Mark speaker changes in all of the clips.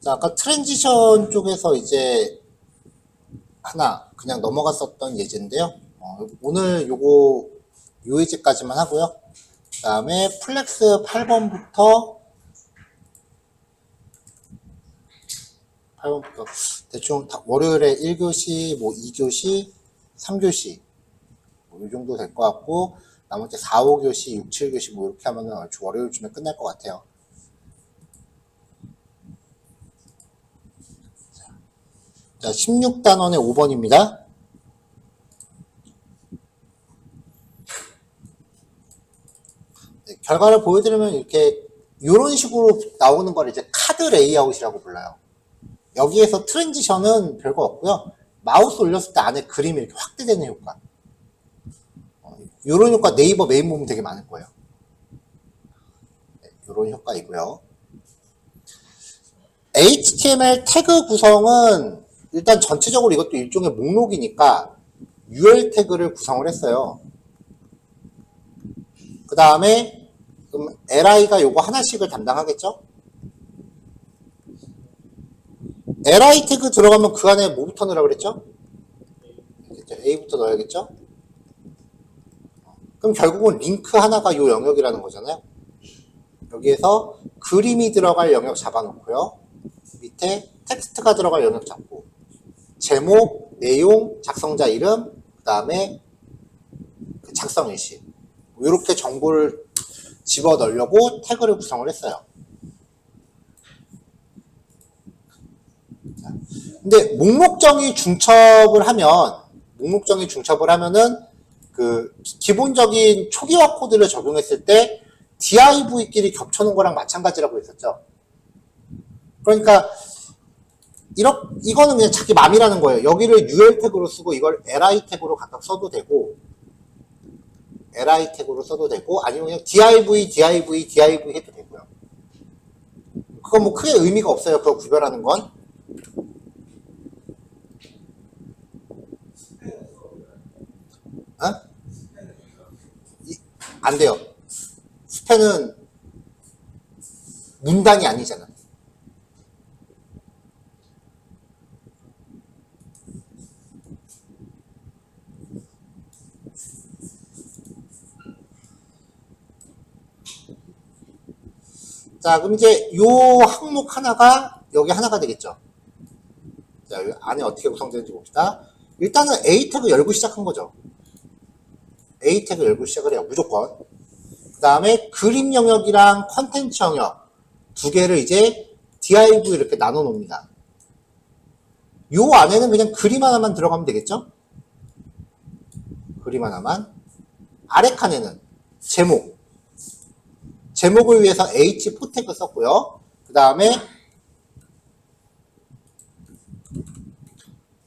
Speaker 1: 자, 아까 트랜지션 쪽에서 이제 하나 그냥 넘어갔었던 예제인데요. 오늘 요 예제까지만 하고요. 그 다음에 플렉스 8번부터 대충 월요일에 1교시, 뭐 2교시, 3교시 뭐 이 정도 될 것 같고, 나머지 4, 5교시, 6, 7교시 뭐 이렇게 하면은 월요일쯤에 끝날 것 같아요. 자, 16단원의 5번입니다. 네, 결과를 보여드리면 이렇게 이런 식으로 나오는 걸 이제 카드 레이아웃이라고 불러요. 여기에서 트랜지션은 별거 없고요. 마우스 올렸을 때 안에 그림이 이렇게 확대되는 효과. 이런 효과 네이버 메인 보면 되게 많을 거예요. 네, 이런 효과이고요. HTML 태그 구성은 일단 전체적으로 이것도 일종의 목록이니까 UL 태그를 구성을 했어요. 그 다음에 그럼 LI가 요거 하나씩을 담당하겠죠? LI 태그 들어가면 그 안에 뭐부터 넣으라고 그랬죠? A부터 넣어야겠죠? 그럼 결국은 링크 하나가 요 영역이라는 거잖아요. 여기에서 그림이 들어갈 영역 잡아놓고요. 밑에 텍스트가 들어갈 영역 잡고, 제목, 내용, 작성자 이름, 그 다음에 작성 일시, 이렇게 정보를 집어넣으려고 태그를 구성을 했어요. 근데 목록정의 중첩을 하면은 그 기본적인 초기화 코드를 적용했을 때 div끼리 겹쳐놓은 거랑 마찬가지라고 했었죠. 그러니까 이거는 그냥 자기 맘이라는 거예요. 여기를 UL 태그로 쓰고 이걸 LI 태그로 각각 써도 되고, LI 태그로 써도 되고, 아니면 그냥 div 해도 되고요. 그건 뭐 크게 의미가 없어요. 그거 구별하는 건. 안 돼요. 스팬은 문단이 아니잖아. 자, 그럼 이제 요 항목 하나가 여기 하나가 되겠죠. 자, 여기 안에 어떻게 구성되는지 봅시다. 일단은 A 태그 열고 시작한 거죠. A 태그 열고 시작을 해요. 무조건. 그 다음에 그림 영역이랑 컨텐츠 영역 두 개를 이제 div 이렇게 나눠 놓습니다. 요 안에는 그냥 그림 하나만 들어가면 되겠죠? 그림 하나만. 아래 칸에는 제목을 위해서 H4 태그 썼고요. 그 다음에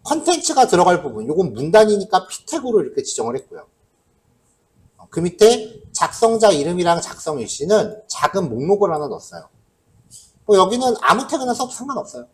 Speaker 1: 컨텐츠가 들어갈 부분, 요건 문단이니까 P 태그로 이렇게 지정을 했고요. 그 밑에 작성자 이름이랑 작성 일시는 작은 목록을 하나 넣었어요. 뭐 여기는 아무 태그나 써도 상관없어요.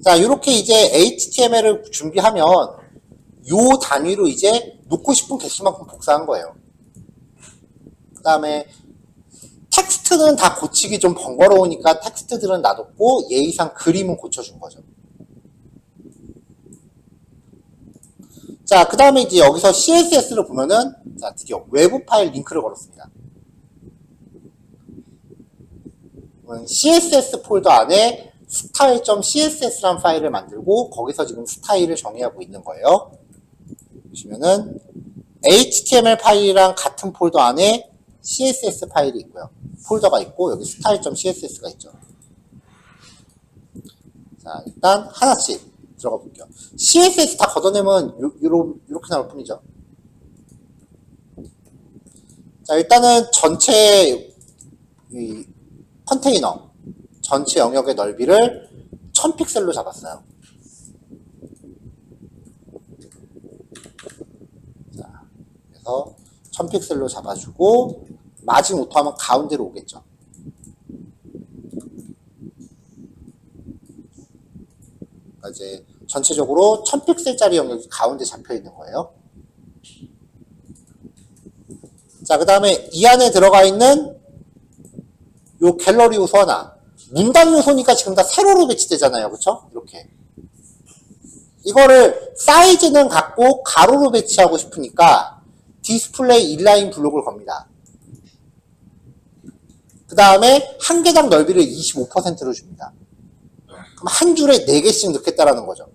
Speaker 1: 자, 이렇게 이제 HTML을 준비하면 요 단위로 이제 놓고 싶은 개수만큼 복사한 거예요. 그 다음에 텍스트는 다 고치기 좀 번거로우니까 텍스트들은 놔뒀고 예의상 그림은 고쳐준 거죠. 자, 그 다음에 이제 여기서 CSS를 보면은, 자, 드디어 외부 파일 링크를 걸었습니다. CSS 폴더 안에 style.css라는 파일을 만들고 거기서 지금 스타일을 정의하고 있는 거예요. 보시면은 HTML 파일이랑 같은 폴더 안에 CSS 파일이 있고요. 폴더가 있고 여기 style.css가 있죠. 자, 일단 하나씩 들어가 볼게요. CSS 다 걷어내면 이렇게 나올 뿐이죠. 자, 일단은 전체 이 컨테이너 전체 영역의 넓이를 1000픽셀로 잡았어요. 자, 그래서 1000픽셀로 잡아주고 마진 오토하면 가운데로 오겠죠. 그러니까 이제 전체적으로 1000픽셀짜리 영역이 가운데 잡혀 있는 거예요. 자, 그 다음에 이 안에 들어가 있는 요 갤러리 요소 하나. 문단 요소니까 지금 다 세로로 배치되잖아요. 그쵸? 이렇게. 이거를 사이즈는 같고 가로로 배치하고 싶으니까 디스플레이 인라인 블록을 겁니다. 그 다음에 한 개당 넓이를 25%로 줍니다. 그럼 한 줄에 4개씩 넣겠다라는 거죠.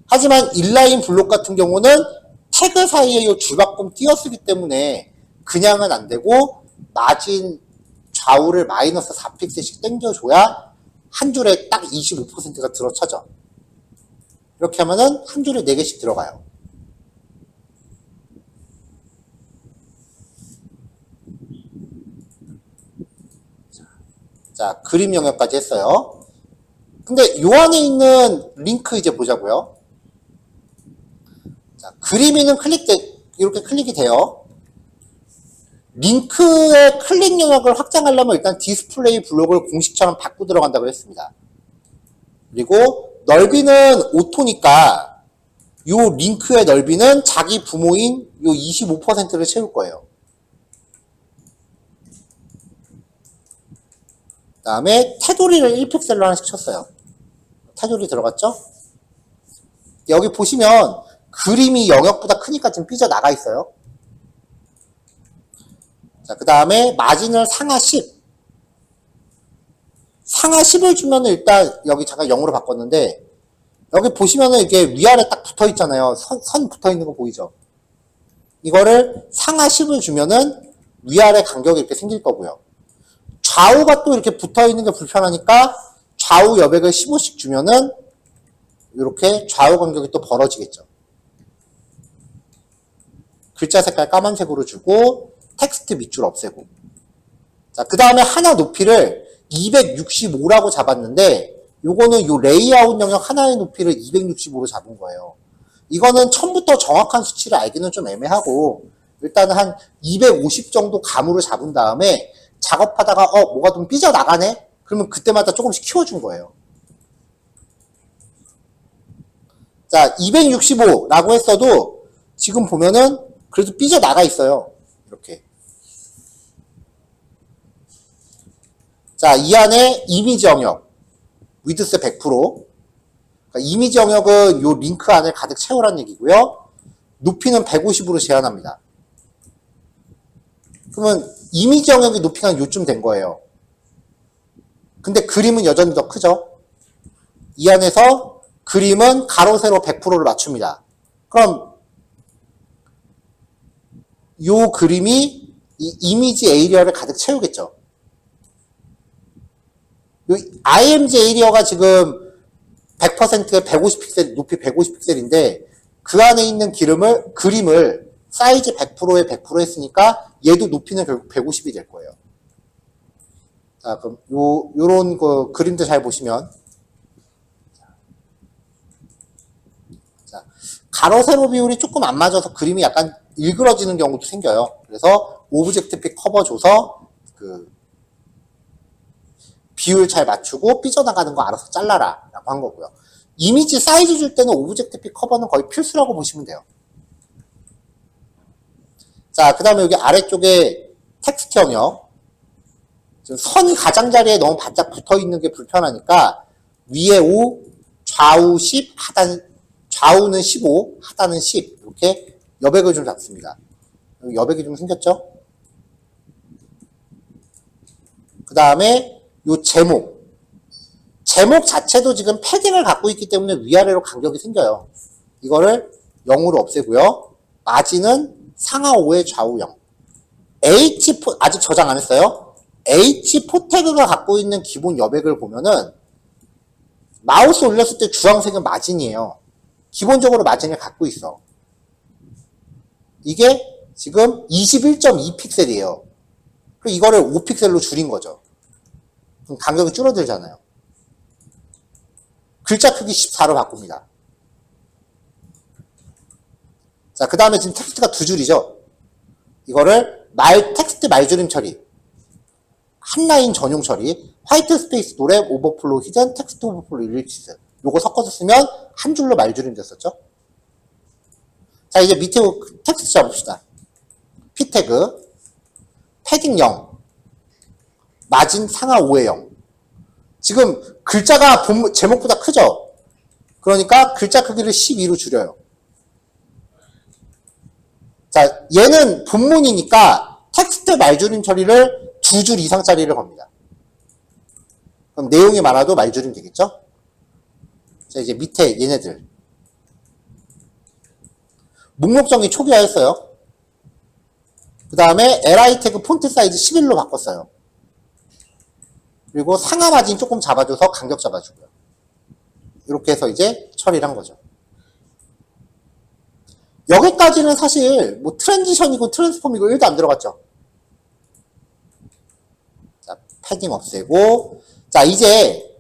Speaker 1: 하지만 인라인 블록 같은 경우는 태그 사이에 이 줄바꿈 띄어쓰기 때문에 그냥은 안 되고 마진 좌우를 마이너스 4픽셀씩 당겨줘야 한 줄에 딱 25%가 들어차죠. 이렇게 하면은 한 줄에 4개씩 들어가요. 자, 그림 영역까지 했어요. 근데 요 안에 있는 링크 이제 보자고요. 자, 그림에는 이렇게 클릭이 돼요. 링크의 클릭 영역을 확장하려면 일단 디스플레이 블록을 공식처럼 바꾸고 들어간다고 했습니다. 그리고 넓이는 오토니까 요 링크의 넓이는 자기 부모인 요 25%를 채울 거예요. 그 다음에 테두리를 1픽셀로 하나씩 쳤어요. 테두리 들어갔죠? 여기 보시면 그림이 영역보다 크니까 지금 삐져나가 있어요. 자, 그 다음에 마진을 상하 10. 상하 10을 주면은 일단 여기 잠깐 0으로 바꿨는데 여기 보시면은 이게 위아래 딱 붙어 있잖아요. 선 붙어 있는 거 보이죠? 이거를 상하 10을 주면은 위아래 간격이 이렇게 생길 거고요. 좌우가 또 이렇게 붙어 있는 게 불편하니까 좌우 여백을 15씩 주면은 이렇게 좌우 간격이 또 벌어지겠죠. 글자 색깔 까만색으로 주고 텍스트 밑줄 없애고. 자, 그 다음에 하나 높이를 265라고 잡았는데 요거는 요 레이아웃 영역 하나의 높이를 265로 잡은 거예요. 이거는 처음부터 정확한 수치를 알기는 좀 애매하고 일단 한 250 정도 감으로 잡은 다음에 작업하다가 뭐가 좀 삐져나가네? 그러면 그때마다 조금씩 키워준 거예요. 자, 265라고 했어도 지금 보면은 그래도 삐져나가 있어요. 이렇게. 자, 이 안에 이미지 영역. 위드스 100%. 그러니까 이미지 영역은 요 링크 안을 가득 채우라는 얘기고요. 높이는 150으로 제한합니다. 그러면 이미지 영역의 높이가 한 요쯤 된 거예요. 근데 그림은 여전히 더 크죠? 이 안에서 그림은 가로, 세로 100%를 맞춥니다. 그럼 요 그림이 이 이미지 에이리어를 가득 채우겠죠? 요 IMG 에이리어가 지금 100%에 150픽셀, 높이 150픽셀인데 그 안에 있는 그림을 사이즈 100%에 100% 했으니까 얘도 높이는 결국 150이 될 거예요. 자, 그럼 요런 그 그림들 잘 보시면 자, 가로 세로 비율이 조금 안 맞아서 그림이 약간 일그러지는 경우도 생겨요. 그래서 오브젝트 픽 커버 줘서 그 비율 잘 맞추고 삐져나가는 거 알아서 잘라라 라고 한 거고요. 이미지 사이즈 줄 때는 오브젝트 픽 커버는 거의 필수라고 보시면 돼요. 자, 그 다음에 여기 아래쪽에 텍스트 영역. 지금 선 가장자리에 너무 바짝 붙어 있는 게 불편하니까 위에 5, 좌우 10, 좌우는 15, 하단은 10. 이렇게 여백을 좀 잡습니다. 여백이 좀 생겼죠? 그 다음에 요 제목. 제목 자체도 지금 패딩을 갖고 있기 때문에 위아래로 간격이 생겨요. 이거를 0으로 없애고요. 마진은 상하 5의 좌우 0. 아직 저장 안 했어요. H4 태그가 갖고 있는 기본 여백을 보면은 마우스 올렸을 때 주황색은 마진이에요. 기본적으로 마진을 갖고 있어. 이게 지금 21.2픽셀이에요. 그리고 이거를 5픽셀로 줄인 거죠. 그럼 간격이 줄어들잖아요. 글자 크기 14로 바꿉니다. 자, 그 다음에 지금 텍스트가 2줄이죠. 이거를 텍스트 말줄임 처리. 한 라인 전용 처리. 화이트 스페이스 노랩 오버플로우 히든 텍스트 오버플로우 일리프스. 요거 섞어서 쓰면 한 줄로 말줄임 됐었죠. 자, 이제 밑에 텍스트 잡읍시다. p 태그 패딩 0. 마진 상하 5의 0. 지금 글자가 제목보다 크죠? 그러니까 글자 크기를 12로 줄여요. 자, 얘는 본문이니까 텍스트 말줄임 처리를 2줄 이상짜리를 겁니다. 그럼 내용이 많아도 말줄임 되겠죠? 자, 이제 밑에 얘네들. 목록 정의 초기화했어요. 그 다음에 li 태그 폰트 사이즈 11로 바꿨어요. 그리고 상하 마진 조금 잡아줘서 간격 잡아주고요. 이렇게 해서 이제 처리를 한 거죠. 여기까지는 사실 뭐 트랜지션이고 트랜스폼이고 1도 안 들어갔죠. 자, 패딩 없애고. 자, 이제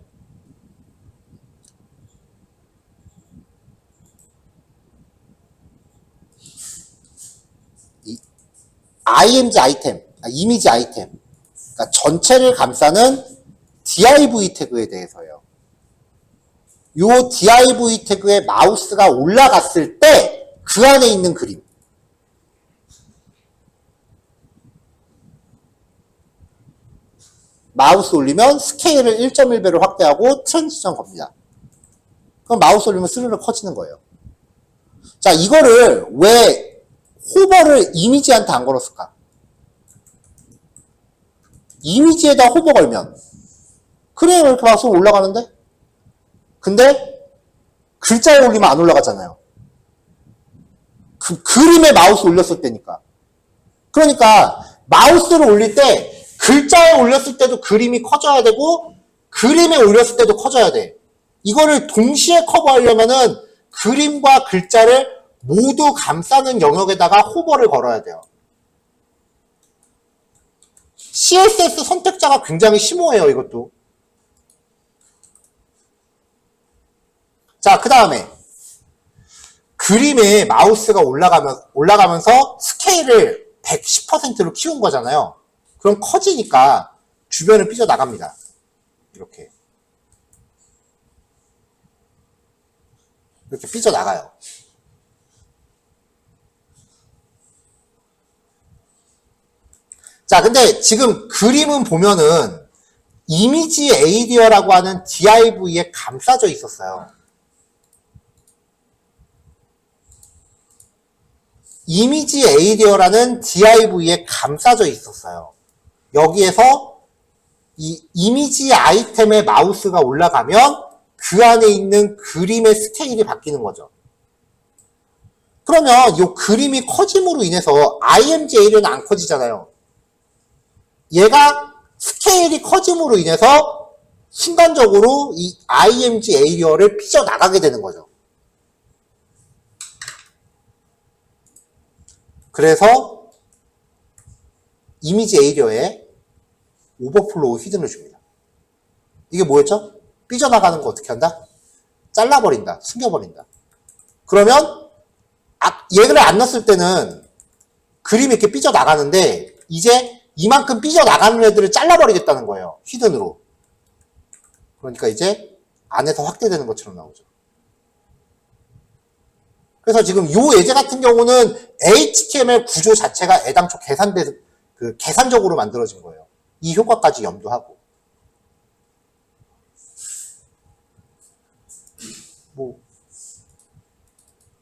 Speaker 1: img 아이템, 이미지 아이템, 그러니까 전체를 감싸는 div 태그에 대해서요. 요 div 태그에 마우스가 올라갔을 때 그 안에 있는 그림. 마우스 올리면 스케일을 1.1배로 확대하고 트랜지션 겁니다. 그럼 마우스 올리면 스르르 커지는 거예요. 자, 이거를 왜 호버를 이미지한테 안 걸었을까? 이미지에다 호버 걸면 그래, 이렇게 마우스 올라가는데? 근데 글자에 올리면 안 올라가잖아요. 그 그림에 마우스 올렸을 때니까. 그러니까 마우스를 올릴 때 글자에 올렸을 때도 그림이 커져야 되고 그림에 올렸을 때도 커져야 돼. 이거를 동시에 커버하려면은 그림과 글자를 모두 감싸는 영역에다가 호버를 걸어야 돼요. CSS 선택자가 굉장히 심오해요, 이것도. 자, 그 다음에 그림에 마우스가 올라가면서 스케일을 110%로 키운 거잖아요. 그럼 커지니까 주변을 삐져나갑니다. 이렇게 삐져나가요. 자, 근데 지금 그림은 보면은 이미지 에이디어라고 하는 div에 감싸져 있었어요. 이미지 에이디어라는 div에 감싸져 있었어요. 여기에서 이 이미지 아이템의 마우스가 올라가면 그 안에 있는 그림의 스케일이 바뀌는 거죠. 그러면 이 그림이 커짐으로 인해서 img 에이리어는 안 커지잖아요. 얘가 스케일이 커짐으로 인해서 순간적으로 이 img 에이리어를 삐져나가게 되는 거죠. 그래서 이미지 에이리어에 오버플로우 히든을 줍니다. 이게 뭐였죠? 삐져나가는 거 어떻게 한다? 잘라버린다. 숨겨버린다. 그러면 얘를 안 넣었을 때는 그림이 이렇게 삐져나가는데 이제 이만큼 삐져나가는 애들을 잘라버리겠다는 거예요. 히든으로. 그러니까 이제 안에서 확대되는 것처럼 나오죠. 그래서 지금 요 예제 같은 경우는 HTML 구조 자체가 애당초 계산적으로 만들어진 거예요. 이 효과까지 염두하고.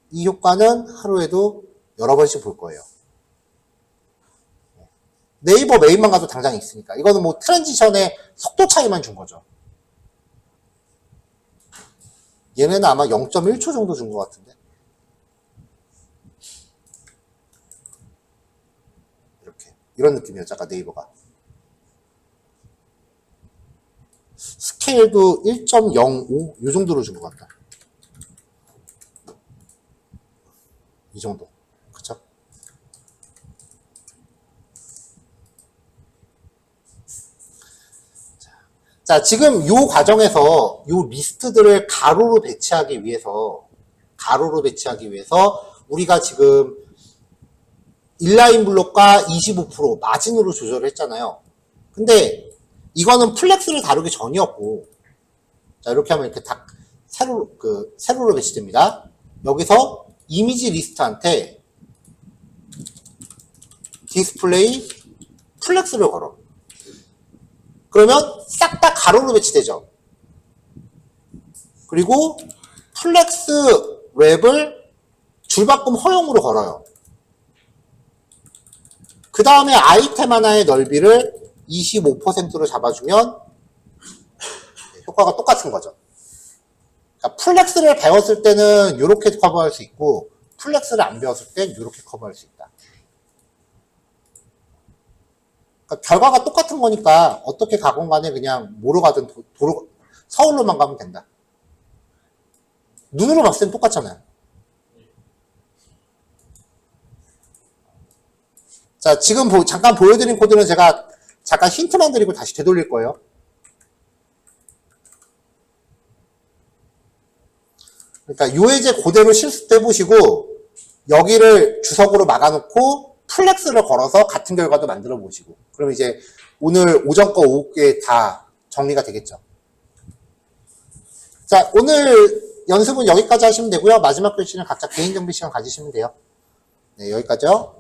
Speaker 1: 이 효과는 하루에도 여러 번씩 볼 거예요. 네이버 메인만 가도 당장 있으니까. 이거는 뭐 트랜지션의 속도 차이만 준 거죠. 얘네는 아마 0.1초 정도 준 것 같은데. 이렇게. 이런 느낌이었죠, 아까 네이버가. 스케일도 1.05? 이 정도로 준 것 같다. 이 정도. 그쵸? 자, 지금 요 과정에서 요 리스트들을 가로로 배치하기 위해서 우리가 지금 인라인 블록과 25% 마진으로 조절을 했잖아요. 근데 이거는 플렉스를 다루기 전이었고, 자, 이렇게 하면 이렇게 딱 세로로 배치됩니다. 여기서 이미지 리스트한테 디스플레이 플렉스를 걸어. 그러면 싹 다 가로로 배치되죠. 그리고 플렉스 랩을 줄바꿈 허용으로 걸어요. 그 다음에 아이템 하나의 넓이를 25%로 잡아주면 효과가 똑같은 거죠. 그러니까 플렉스를 배웠을 때는 이렇게 커버할 수 있고 플렉스를 안 배웠을 땐 이렇게 커버할 수 있다. 그러니까 결과가 똑같은 거니까 어떻게 가건 간에 그냥 뭐로 가든 서울로만 가면 된다. 눈으로 봤을 땐 똑같잖아요. 자, 지금 잠깐 보여드린 코드는 제가 잠깐 힌트만 드리고 다시 되돌릴 거예요. 그러니까 요해제 그대로 실습해보시고 여기를 주석으로 막아놓고 플렉스를 걸어서 같은 결과도 만들어 보시고 그럼 이제 오늘 오전 거 오후 게 다 정리가 되겠죠. 자, 오늘 연습은 여기까지 하시면 되고요. 마지막 교시는 각자 개인 정비 시간 가지시면 돼요. 네, 여기까지요.